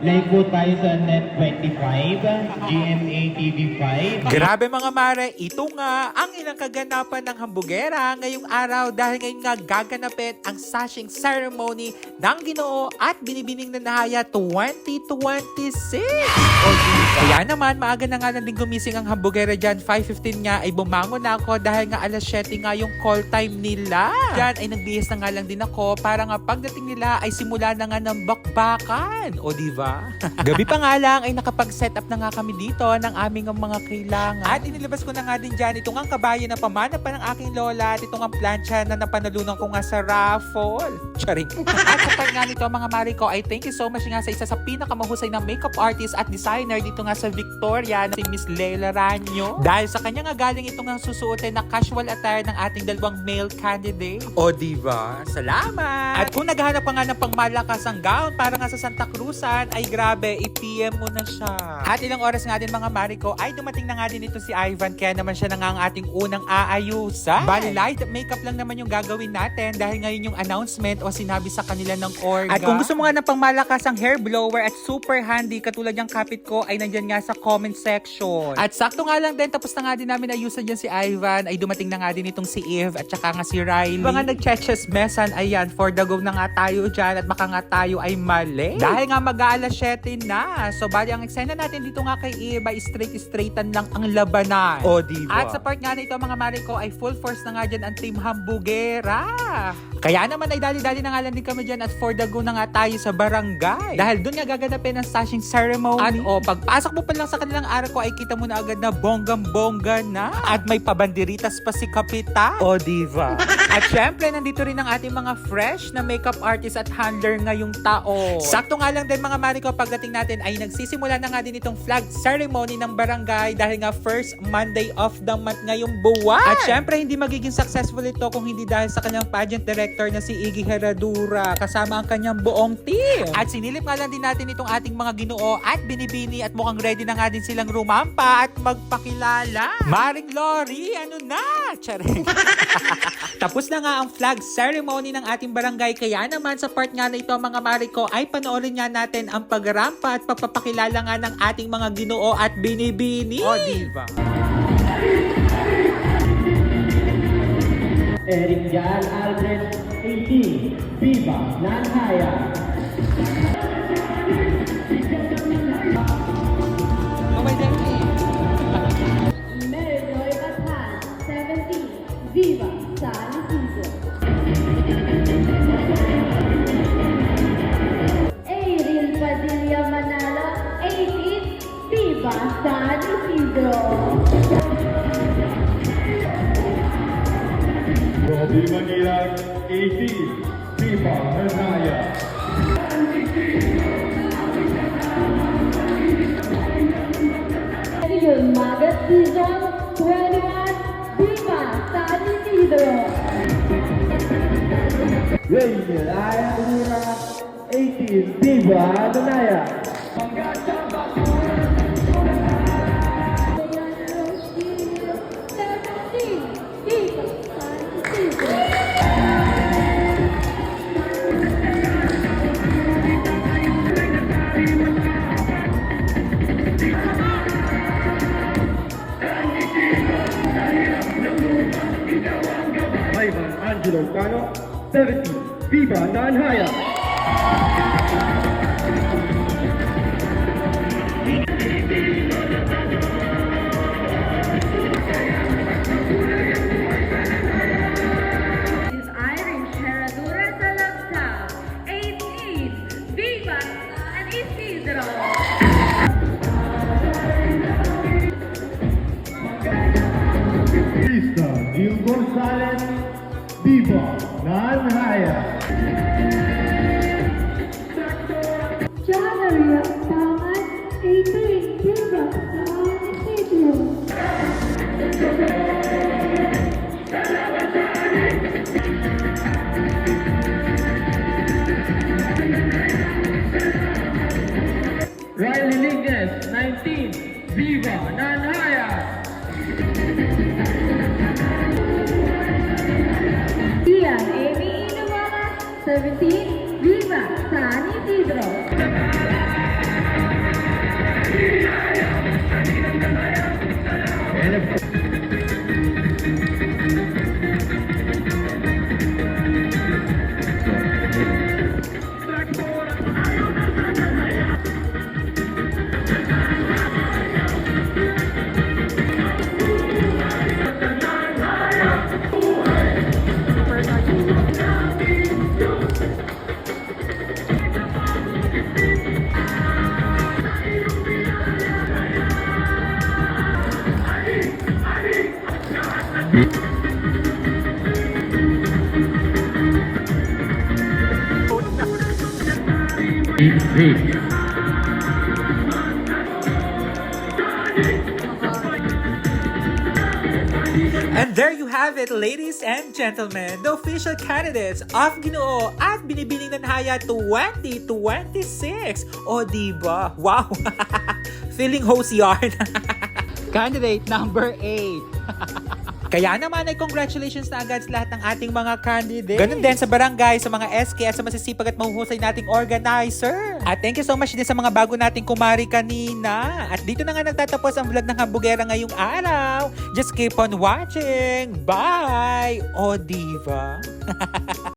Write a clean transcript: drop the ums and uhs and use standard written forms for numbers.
Live po tayo sa Net 25, GMA TV5. Grabe mga mare, ito nga ang ilang kaganapan ng hambugera ngayong araw dahil ngayon nga gaganapin ang sashing ceremony ng Ginoo at Binibining Nanahaya 2026. Kaya naman, maaga na nga lang din gumising ang hambugera dyan. 5:15 nga ay bumangon na ako dahil nga alas 7 nga yung call time nila. Dyan ay nagbihis na nga lang din ako para nga pagdating nila ay simula na nga ng bakbakan. O diba? Gabi pa nga lang ay nakapag-set up na nga kami dito ng aming mga kailangan. At inilabas ko na nga din dyan itong ang kabayo na pamana pa ng aking lola at itong ang plancha na napanalunan ko nga sa raffle. Charing. At sa part nga nito mga mari ko ay thank you so much nga sa isa sa pinakamahusay na makeup artist at designer dito nga sa Victoria na si Miss Leila Ranyo. Dahil sa kanya nga galing itong ang susuotin na casual attire ng ating dalawang male candidate. O diba? Salamat! At kung naghahanap ka nga ng pangmalakas ang gown para nga sa Santa Cruzan ay grabe, i-PM mo na siya. At ilang oras nga din mga mari ko ay dumating na nga din ito si Ivan kaya naman siya na nga ang ating unang aayusan. Bali light makeup lang naman yung gagawin natin dahil ngayon yung announcement o sinabi sa kanila ng orga. At kung gusto mo nga ng pangmalakas ang hair blower at super handy katulad yung kapit ko ay nandyan nga sa comment section. At sakto nga lang din tapos na nga din namin ayusan dyan si Ivan ay dumating na nga din itong si Eve at saka nga si Riley. Mga nag-chess mesan ayan for the go na nga tayo dyan at baka nga tayo ay mali. Dahil nga mag-aalas 7 na. So bali ang eksena natin dito nga kay Eve ay straightan lang ang labanan. O diba? At sa part nga na ito mga mari ko ay full force na nga dyan ang team hambugera. Kaya naman ay dali-dali na nga lang din kami dyan at for the go na nga tayo sa barangay. Dahil doon nga gaganapin ang sashing ceremony. At pagpasok mo pa lang sa kanilang araw ko ay kita mo na agad na bonggang-bongga na. At may pabanderitas pa si Kapitan. O diva? At syempre nandito rin ang ating mga fresh na makeup artist at handler ngayong taon. Sakto nga lang din mga mari ko pagdating natin ay nagsisimula na nga din itong flag ceremony ng barangay dahil nga first Monday of the month ngayong buwan. At syempre hindi magiging successful ito kung hindi dahil sa kanyang pageant director na si Iggy Herradura kasama ang kanyang buong team. At sinilip nga lang din natin itong ating mga Ginoo at Binibini at mukhang ready na nga din silang rumampa at magpakilala. Maring Lori, ano na? Charing. Tapos na nga ang flag ceremony ng ating barangay kaya naman sa part nga na ito mga mari ko ay panoorin nga natin ang pagrampa at pagpapakilala nga ng ating mga Ginoo at Binibini. O diba? Eric Jan Aldred 18, Viva Nanhaya. Mary Joy Bathan, 17, Viva San Isidro. Ariel Padilla Manalo, 18, Viva San Isidro. Bobby Manila, 18, Viva Nanaya. Ariel Magat Season, 21, Viva San Isidro. Rainier Ayalura 18, Viva Nanaya. Ivan Angelo Cano, 17, Viva Nanhaya. Is Irene Herradura Salabtao, 18, Viva San Isidro. Krista Gil Gonzalez, Viva Nanhaya. Janaria Pangan, 18, Viva San Isidro. Riley Lignes 19, Viva Nanhaya. Ian Amy Inuwala, 17, Viva San Isidro. And there you have it, ladies and gentlemen, the official candidates of Ginoo at Binibining Nanhaya 2026. O diba? Wow! Feeling host yarn. Candidate number 8. Kaya naman ay congratulations na agad sa lahat ng ating mga candidates. Ganun din sa barangay, sa mga SK at sa masisipag at mahuhusay nating organizer. At thank you so much din sa mga bago nating kumari kanina. At dito na nga nagtatapos ang vlog ng Hambugera ngayong araw. Just keep on watching. Bye! O diva?